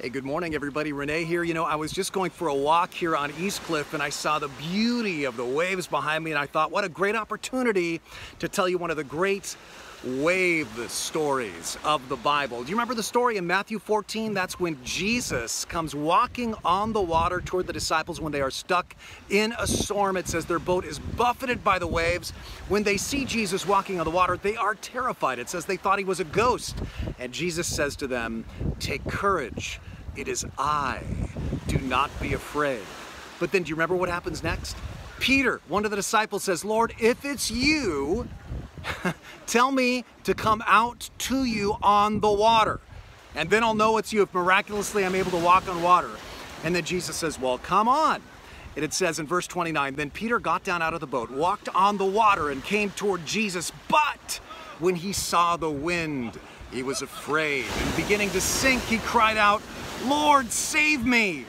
Hey, good morning, everybody. Renee here. You know, I was just going for a walk here on East Cliff and I saw the beauty of the waves behind me and I thought, what a great opportunity to tell you one of the great wave stories of the Bible. Do you remember the story in Matthew 14? That's when Jesus comes walking on the water toward the disciples when they are stuck in a storm. It says their boat is buffeted by the waves. When they see Jesus walking on the water, they are terrified. It says they thought he was a ghost. And Jesus says to them, "Take courage. It is I. Do not be afraid." But then do you remember what happens next? Peter, one of the disciples, says, "Lord, if it's you, tell me to come out to you on the water. And then I'll know it's you if miraculously I'm able to walk on water." And then Jesus says, "Well, come on." And it says in verse 29, "Then Peter got down out of the boat, walked on the water, and came toward Jesus. But when he saw the wind, he was afraid. And beginning to sink, he cried out, 'Lord, save me!'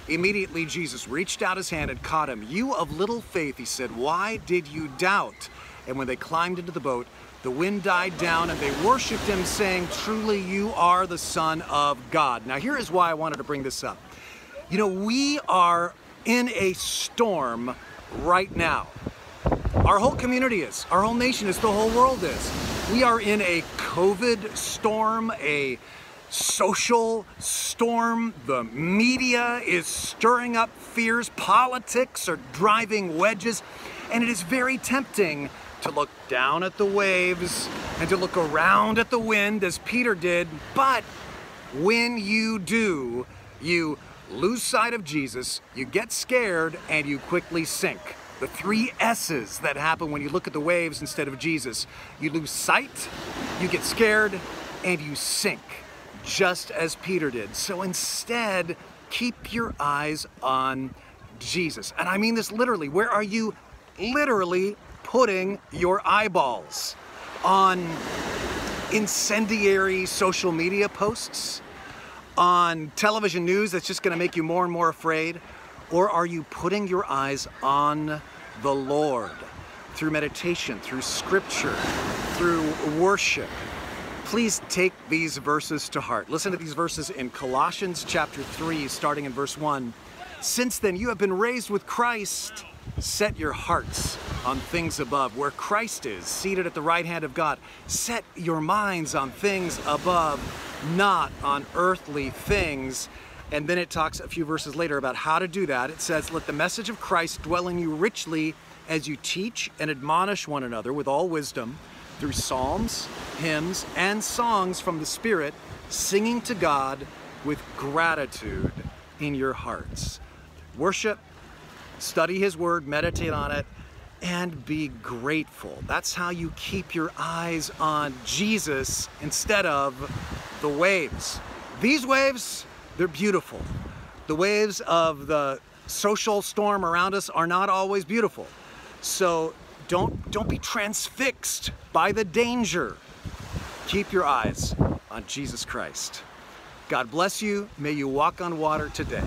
Immediately Jesus reached out his hand and caught him. 'You of little faith,' he said, 'why did you doubt?' And when they climbed into the boat, the wind died down and they worshiped him, saying, 'Truly you are the Son of God.'" Now here is why I wanted to bring this up. You know, we are in a storm right now. Our whole community is, our whole nation is, the whole world is. We are in a COVID storm, a social storm. The media is stirring up fears. Politics are driving wedges. And it is very tempting to look down at the waves and to look around at the wind as Peter did. But when you do, you lose sight of Jesus, you get scared, and you quickly sink. The three S's that happen when you look at the waves instead of Jesus. You lose sight, you get scared, and you sink, just as Peter did. So instead, keep your eyes on Jesus. And I mean this literally. Where are you literally putting your eyeballs? On incendiary social media posts? On television news that's just going to make you more and more afraid? Or are you putting your eyes on the Lord through meditation, through scripture, through worship? Please take these verses to heart. Listen to these verses in Colossians chapter 3, starting in verse 1. "Since then you have been raised with Christ. Set your hearts on things above, where Christ is, seated at the right hand of God. Set your minds on things above, not on earthly things." And then it talks a few verses later about how to do that. It says, "Let the message of Christ dwell in you richly as you teach and admonish one another with all wisdom, through psalms, hymns, and songs from the Spirit, singing to God with gratitude in your hearts." Worship, study His Word, meditate on it, and be grateful. That's how you keep your eyes on Jesus instead of the waves. These waves, they're beautiful. The waves of the social storm around us are not always beautiful. So don't be transfixed by the danger. Keep your eyes on Jesus Christ. God bless you. May you walk on water today.